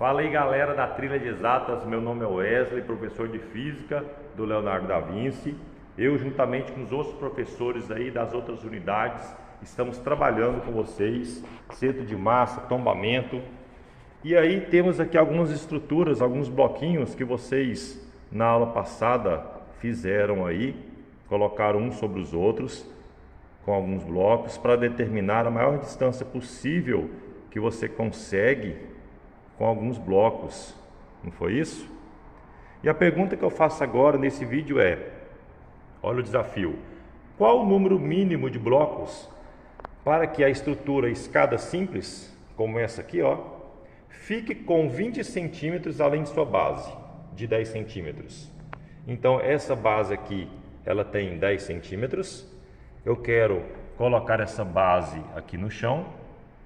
Fala aí, galera da Trilha de Exatas, meu nome é Wesley, professor de Física do Leonardo da Vinci. Eu, juntamente com os outros professores aí das outras unidades, estamos trabalhando com vocês, centro de massa, tombamento. E aí temos aqui algumas estruturas, alguns bloquinhos que vocês na aula passada fizeram aí, colocaram uns sobre os outros, com alguns blocos, para determinar a maior distância possível que você consegue com alguns blocos, não foi isso? E a pergunta que eu faço agora nesse vídeo é, olha o desafio, qual o número mínimo de blocos para que a estrutura escada simples, como essa aqui, ó, fique com 20 centímetros além de sua base, de 10 centímetros. Então essa base aqui, ela tem 10 centímetros, eu quero colocar essa base aqui no chão,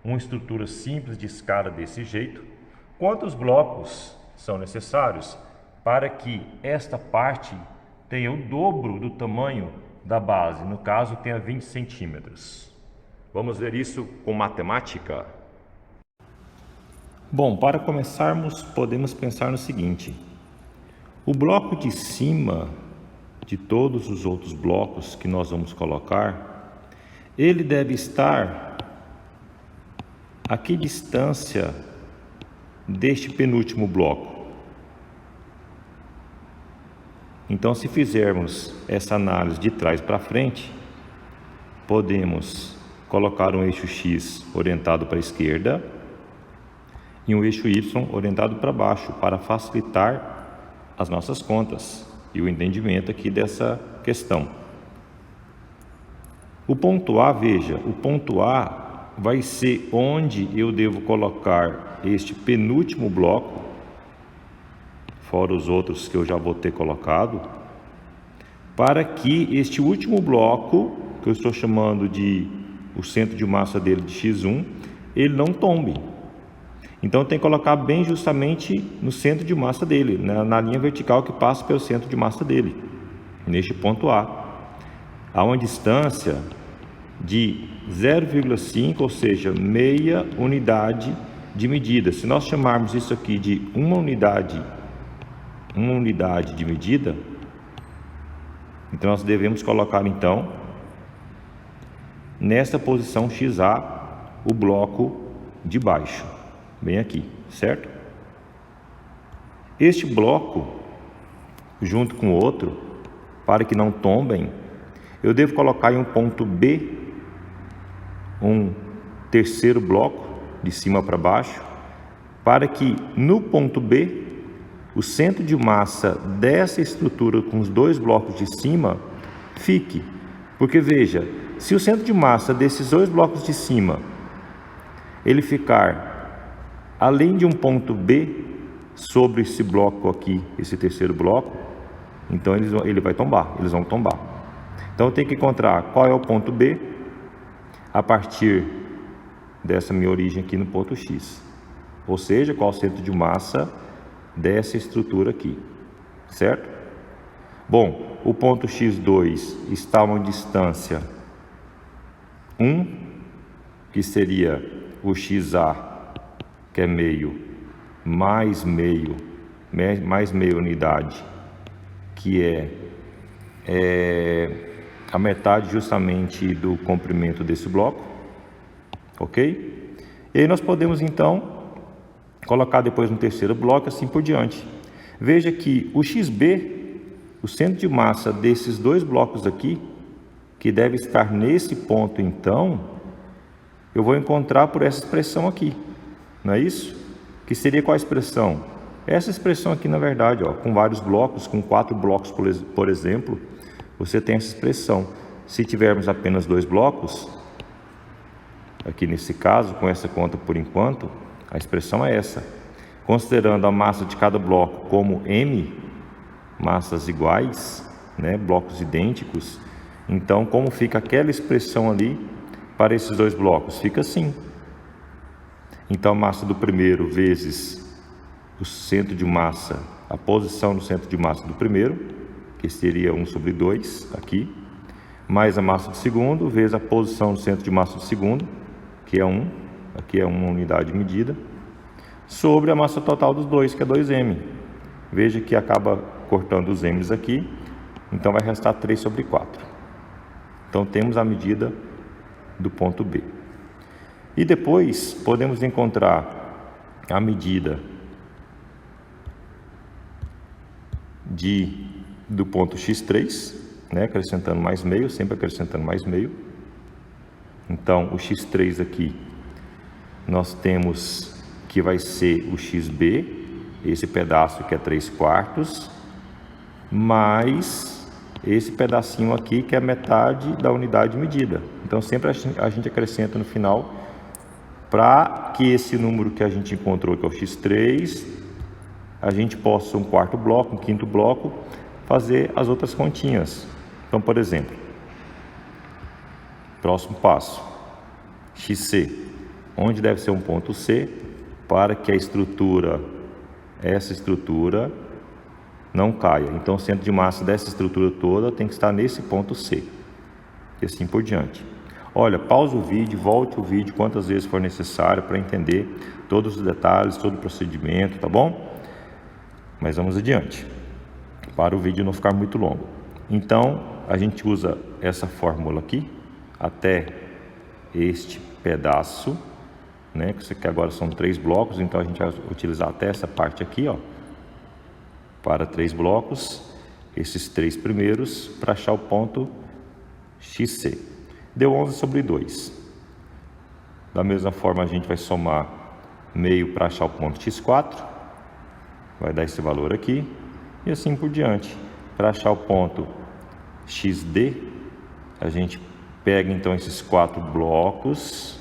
uma estrutura simples de escada desse jeito. Quantos blocos são necessários para que esta parte tenha o dobro do tamanho da base, no caso tenha 20 centímetros? Vamos ver isso com matemática? Bom, para começarmos, podemos pensar no seguinte: o bloco de cima de todos os outros blocos que nós vamos colocar, ele deve estar a que distância deste penúltimo bloco? Então, se fizermos essa análise de trás para frente, podemos colocar um eixo X orientado para a esquerda e um eixo Y orientado para baixo, para facilitar as nossas contas e o entendimento aqui dessa questão. O ponto A, veja, o ponto A vai ser onde eu devo colocar este penúltimo bloco, fora os outros que eu já vou ter colocado, para que este último bloco, que eu estou chamando de o centro de massa dele de X1, ele não tombe. Então tem que colocar bem justamente no centro de massa dele, na linha vertical que passa pelo centro de massa dele, neste ponto A. Há uma distância de 0,5, ou seja, meia unidade de medida. Se nós chamarmos isso aqui de uma unidade de medida, então nós devemos colocar então nesta posição XA o bloco de baixo, bem aqui, certo? Este bloco, junto com o outro, para que não tombem, eu devo colocar em um ponto B um terceiro bloco de cima para baixo, para que no ponto B o centro de massa dessa estrutura com os dois blocos de cima fique. Porque veja, se o centro de massa desses dois blocos de cima ele ficar além de um ponto B sobre esse bloco aqui, esse terceiro bloco, então ele vai tombar, eles vão tombar. Então eu tenho que encontrar qual é o ponto B a partir dessa minha origem aqui no ponto X, ou seja, qual o centro de massa dessa estrutura aqui, certo? Bom, o ponto X2 está a uma distância 1, que seria o XA, que é meio, mais meia unidade, que é a metade justamente do comprimento desse bloco, ok? E aí nós podemos então colocar depois no terceiro bloco, assim por diante. Veja que o XB, o centro de massa desses dois blocos aqui, que deve estar nesse ponto então, eu vou encontrar por essa expressão aqui, não é isso? Que seria qual a expressão? Essa expressão aqui, na verdade, ó, com vários blocos, com 4 blocos, por exemplo, você tem essa expressão. Se tivermos apenas 2 blocos, aqui nesse caso, com essa conta por enquanto, a expressão é essa. Considerando a massa de cada bloco como M, massas iguais, né, blocos idênticos, então como fica aquela expressão ali para esses 2 blocos? Fica assim. Então a massa do primeiro vezes o centro de massa, a posição do centro de massa do primeiro, que seria 1 sobre 2 aqui, mais a massa do segundo, vezes a posição do centro de massa do segundo, que é 1, aqui é uma unidade de medida, sobre a massa total dos dois, que é 2m. Veja que acaba cortando os m's aqui, então vai restar 3 sobre 4. Então temos a medida do ponto B. E depois podemos encontrar a medida do ponto x3, né, acrescentando mais meio, sempre acrescentando mais meio. Então o x3 aqui nós temos que vai ser o xb, esse pedaço que é 3/4, mais esse pedacinho aqui que é metade da unidade medida. Então sempre a gente acrescenta no final para que esse número que a gente encontrou, que é o x3, a gente possa, um quarto bloco, um quinto bloco, fazer as outras continhas. Então, por exemplo, próximo passo, xc, onde deve ser um ponto C, para que a estrutura, essa estrutura, não caia. Então, o centro de massa dessa estrutura toda tem que estar nesse ponto C, e assim por diante. Olha, pausa o vídeo, volte o vídeo quantas vezes for necessário para entender todos os detalhes, todo o procedimento, tá bom? Mas vamos adiante, para o vídeo não ficar muito longo. Então, a gente usa essa fórmula aqui, até este pedaço, né? Que isso aqui agora são 3 blocos, então a gente vai utilizar até essa parte aqui, ó, para 3 blocos, esses 3 primeiros, para achar o ponto XC. Deu 11 sobre 2. Da mesma forma, a gente vai somar meio para achar o ponto x4, vai dar esse valor aqui, e assim por diante. Para achar o ponto xd, a gente pega então esses 4 blocos,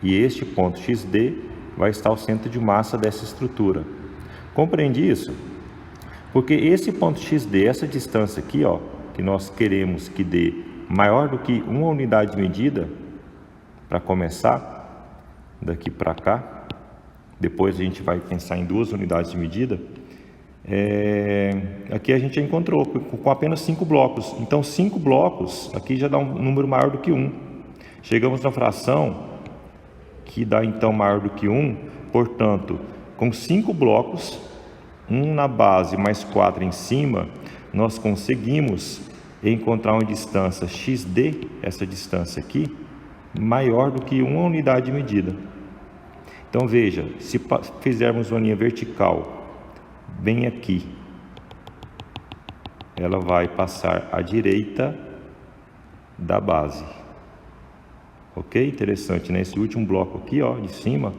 e este ponto xd vai estar ao centro de massa dessa estrutura. Compreende isso? Porque esse ponto xd, essa distância aqui, ó, que nós queremos que dê maior do que uma unidade de medida, para começar, daqui para cá, depois a gente vai pensar em 2 unidades de medida, aqui a gente já encontrou com apenas 5 blocos. Então 5 blocos aqui já dá um número maior do que 1. Chegamos na fração que dá então maior do que 1, portanto, com 5 blocos, 1 na base mais 4 em cima, nós conseguimos encontrar uma distância xd, essa distância aqui, maior do que uma unidade de medida. Então veja, se fizermos uma linha vertical bem aqui, ela vai passar à direita da base. Ok? Interessante, né? Esse último bloco aqui, ó, de cima,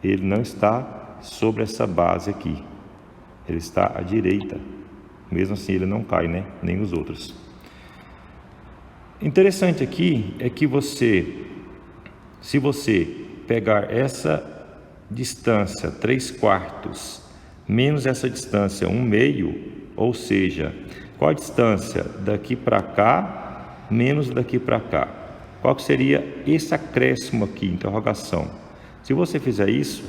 ele não está sobre essa base aqui, ele está à direita. Mesmo assim ele não cai, né? Nem os outros. Interessante aqui é que se você pegar essa distância 3/4 menos essa distância 1/2, ou seja, qual a distância daqui para cá menos daqui para cá? Qual que seria esse acréscimo aqui, interrogação? Se você fizer isso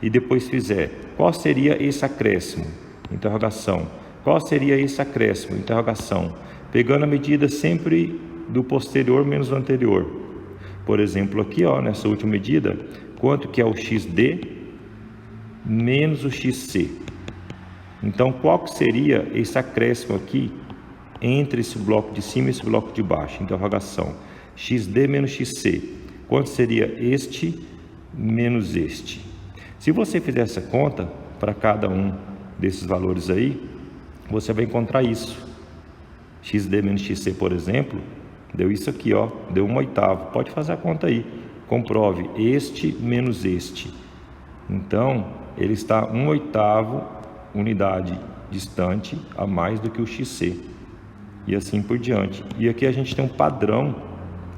e depois fizer, qual seria esse acréscimo? Interrogação. Qual seria esse acréscimo? Interrogação. Pegando a medida sempre do posterior menos o anterior. Por exemplo, aqui, ó, nessa última medida, quanto que é o xd menos o xc? Então, qual que seria esse acréscimo aqui entre esse bloco de cima e esse bloco de baixo? Interrogação. xd menos xc. Quanto seria este menos este? Se você fizer essa conta para cada um desses valores aí, você vai encontrar isso. xd menos xc, por exemplo, deu isso aqui, ó, deu 1/8. Pode fazer a conta aí. Comprove este menos este. Então, ele está 1/8 unidade distante a mais do que o xc. E assim por diante. E aqui a gente tem um padrão,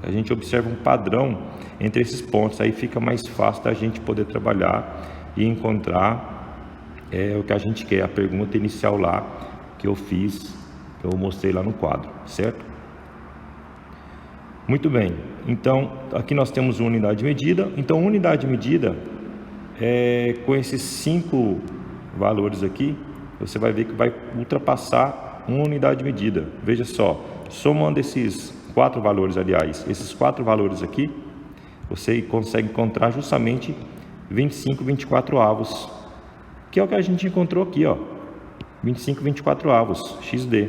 a gente observa um padrão entre esses pontos. Aí fica mais fácil da gente poder trabalhar e encontrar o que a gente quer, a pergunta inicial lá que eu fiz, que eu mostrei lá no quadro, certo? Muito bem, então aqui nós temos uma unidade de medida. Então, unidade de medida, com esses 5 valores aqui, você vai ver que vai ultrapassar uma unidade de medida. Veja só, somando esses 4 valores, aliás, esses 4 valores aqui, você consegue encontrar justamente 25, 24 avos, que é o que a gente encontrou aqui, ó, 25, 24 avos, XD.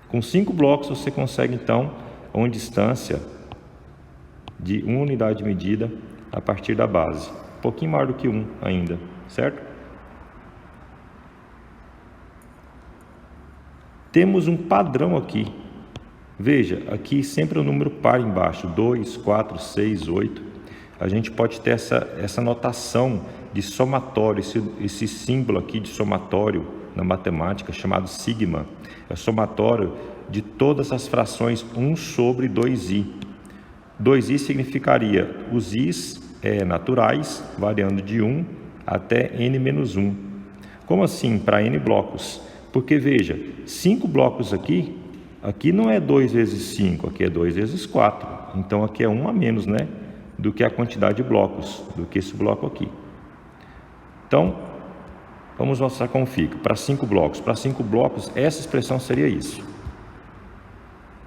Com 5 blocos você consegue então uma distância de 1 unidade de medida a partir da base, um pouquinho maior do que 1 ainda, certo? Temos um padrão aqui. Veja, aqui sempre o número par embaixo, 2, 4, 6, 8. A gente pode ter essa notação de somatório, esse símbolo aqui de somatório na matemática chamado sigma. É o somatório de todas as frações 1 sobre 2i. 2i significaria os i's naturais, variando de 1 até n-1. Como assim para n blocos? Porque veja, 5 blocos aqui não é 2 vezes 5, aqui é 2 vezes 4. Então aqui é 1 a menos, né? Do que a quantidade de blocos, do que esse bloco aqui. Então, vamos mostrar como fica. Para 5 blocos. Para 5 blocos, essa expressão seria isso.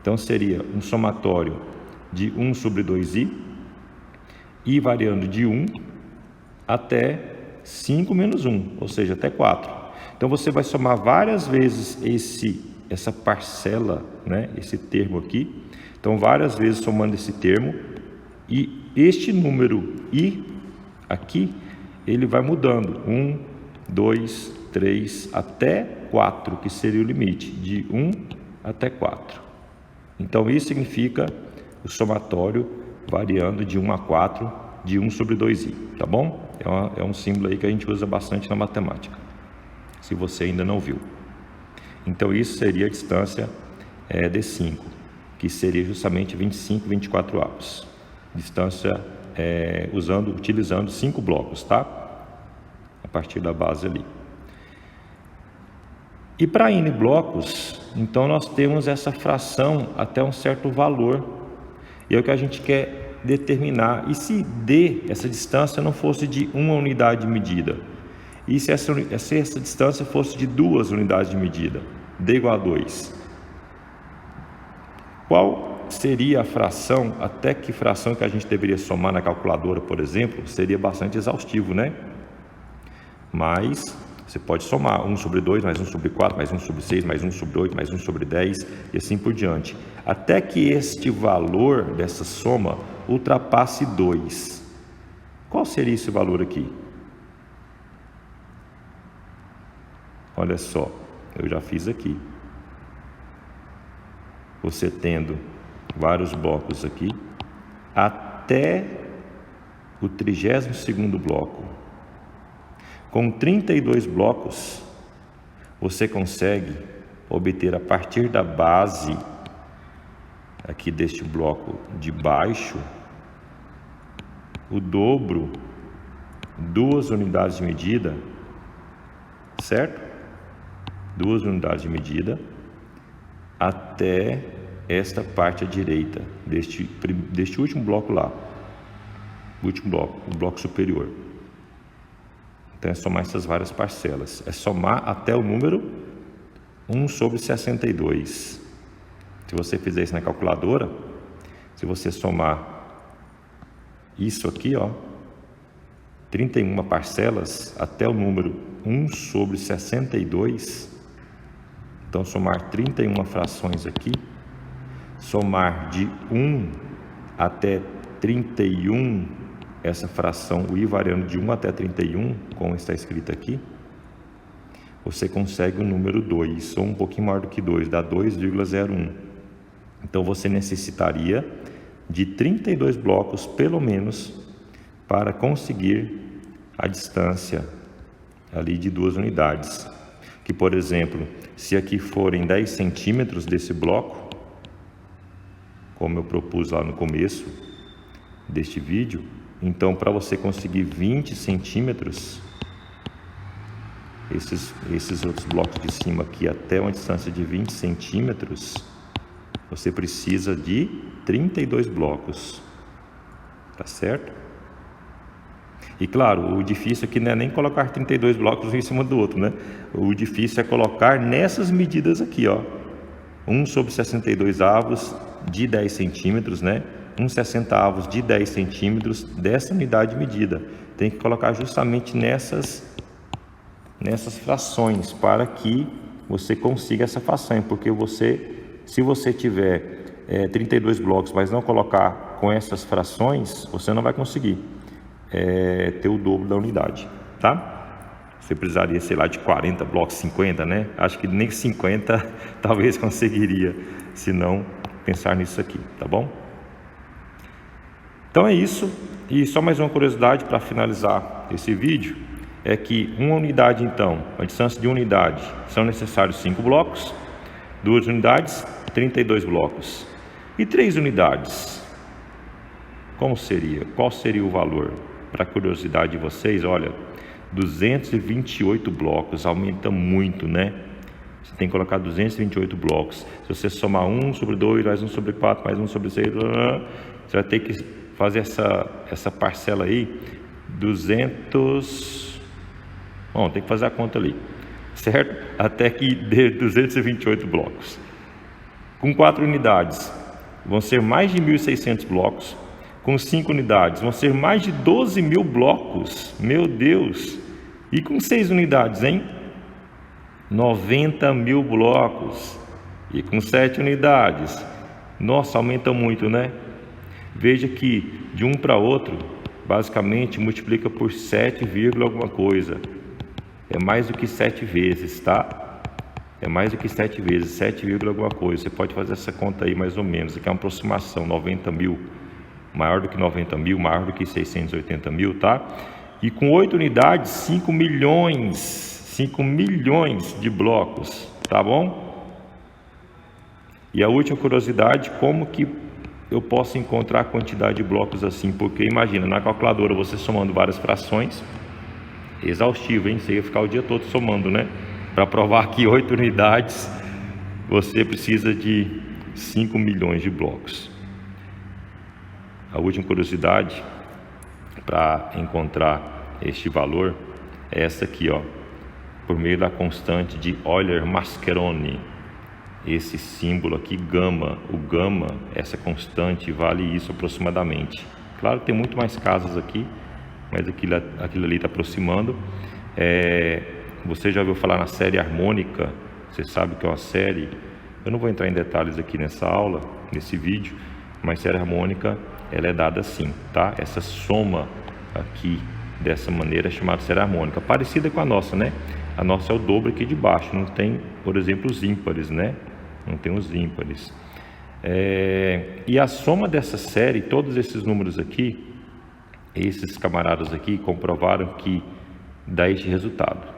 Então seria um somatório de 1 sobre 2i, i variando de 1 até 5 menos 1, ou seja, até 4. Então você vai somar várias vezes essa parcela, né, esse termo aqui. Então várias vezes somando esse termo, e este número i aqui, ele vai mudando, 1, 2, 3, até 4, que seria o limite, de 1 até 4. Então isso significa o somatório variando de 1 a 4, de 1 sobre 2i, tá bom? É um símbolo aí que a gente usa bastante na matemática, se você ainda não viu. Então isso seria a distância D5, que seria justamente 25, 24 avos. Distância utilizando 5 blocos, tá? A partir da base ali. E para n blocos, então nós temos essa fração até um certo valor. E é o que a gente quer determinar. E se D, essa distância, não fosse de 1 unidade de medida? E se essa distância fosse de 2 unidades de medida? D igual a 2. Qual seria a fração, até que fração que a gente deveria somar na calculadora, por exemplo? Seria bastante exaustivo, né? Mas você pode somar 1 sobre 2, mais 1 sobre 4, mais 1 sobre 6, mais 1 sobre 8, mais 1 sobre 10 e assim por diante. Até que este valor dessa soma ultrapasse 2. Qual seria esse valor aqui? Olha só, eu já fiz aqui. Você tendo vários blocos aqui, até o 32º bloco. Com 32 blocos, você consegue obter a partir da base aqui deste bloco de baixo o dobro, 2 unidades de medida, certo? 2 unidades de medida até esta parte à direita deste último bloco lá, o último bloco, o bloco superior. Então é somar essas várias parcelas, é somar até o número 1 sobre 62. Se você fizer isso na calculadora, se você somar isso aqui, ó, 31 parcelas até o número 1 sobre 62, então somar 31 frações aqui, somar de 1 até 31, essa fração, o i variando de 1 até 31, como está escrito aqui, você consegue o número 2, ou um pouquinho maior do que 2, dá 2,01. Então você necessitaria de 32 blocos, pelo menos, para conseguir a distância ali de 2 unidades. Que, por exemplo, se aqui forem 10 centímetros desse bloco, como eu propus lá no começo deste vídeo, então para você conseguir 20 centímetros, esses outros blocos de cima aqui até uma distância de 20 centímetros, você precisa de 32 blocos, tá certo? E claro, o difícil aqui não é nem colocar 32 blocos um em cima do outro, né? O difícil é colocar nessas medidas aqui, ó, 1 sobre 62 avos de 10 centímetros, né? 1/60 de 10 centímetros dessa unidade medida. Tem que colocar justamente nessas frações para que você consiga essa façanha, porque se você tiver 32 blocos, mas não colocar com essas frações, você não vai conseguir ter o dobro da unidade, tá? Você precisaria, sei lá, de 40 blocos, 50, né? Acho que nem 50 talvez conseguiria, se não pensar nisso aqui, tá bom? Então é isso. E só mais uma curiosidade para finalizar esse vídeo, é que uma unidade, então, a distância de uma unidade, são necessários 5 blocos, 2 unidades, 32 blocos. E 3 unidades, como seria? Qual seria o valor? Para curiosidade de vocês, olha, 228 blocos, aumenta muito, né? Você tem que colocar 228 blocos. Se você somar 1 sobre 2, mais 1 sobre 4, mais 1 sobre 6, você vai ter que fazer essa parcela aí, 200... Bom, tem que fazer a conta ali, certo? Até que dê 228 blocos. Com 4 unidades, vão ser mais de 1.600 blocos. Com 5 unidades, vão ser mais de 12.000 blocos. Meu Deus! E com 6 unidades, hein? 90.000 blocos. E com 7 unidades, nossa, aumenta muito, né? Veja que de um para outro, basicamente multiplica por 7, alguma coisa. É mais do que 7 vezes, tá? É mais do que 7 vezes, 7, alguma coisa. Você pode fazer essa conta aí mais ou menos. Aqui é uma aproximação, 90.000. Maior do que 90.000, maior do que 680.000, tá? E com 8 unidades, 5 milhões de blocos, tá bom? E a última curiosidade, como que eu posso encontrar a quantidade de blocos assim? Porque imagina, na calculadora você somando várias frações, exaustivo, hein? Você ia ficar o dia todo somando, né? Para provar que 8 unidades, você precisa de 5 milhões de blocos. A última curiosidade para encontrar este valor é essa aqui, ó, por meio da constante de Euler-Mascheroni. Esse símbolo aqui, gama, o gama, essa constante vale isso aproximadamente. Claro que tem muito mais casas aqui, mas aquilo ali está aproximando. Você já ouviu falar na série harmônica? Você sabe que é uma série, eu não vou entrar em detalhes aqui nessa aula, nesse vídeo, mas série harmônica, ela é dada assim, tá? Essa soma aqui, dessa maneira, é chamada série harmônica, parecida com a nossa, né? A nossa é o dobro aqui de baixo, não tem, por exemplo, os ímpares, né? Não tem os ímpares. E a soma dessa série, todos esses números aqui, esses camaradas aqui comprovaram que dá este resultado.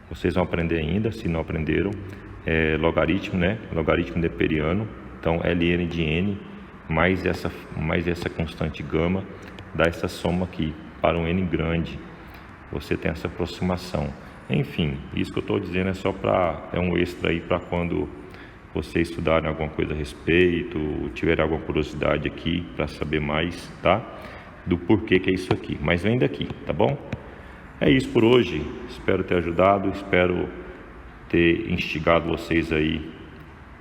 Vocês vão aprender ainda, se não aprenderam, logaritmo, né? Logaritmo neperiano. Então, ln de n mais essa constante gama dá essa soma aqui para um n grande. Você tem essa aproximação. Enfim, isso que eu estou dizendo é um extra aí para quando vocês estudarem alguma coisa a respeito, tiverem alguma curiosidade aqui para saber mais, tá? Do porquê que é isso aqui. Mas vem daqui, tá bom? É isso por hoje. Espero ter ajudado, espero ter instigado vocês aí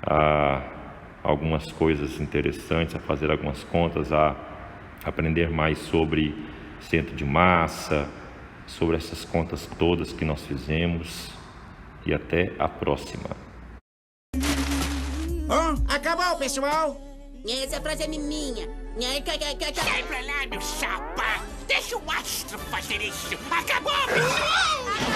a algumas coisas interessantes, a fazer algumas contas, a aprender mais sobre centro de massa, sobre essas contas todas que nós fizemos. E até a próxima. Acabou, pessoal! Essa frase é minha. Sai pra lá, meu chapa! Deixa o astro fazer isso! Acabou, pessoal!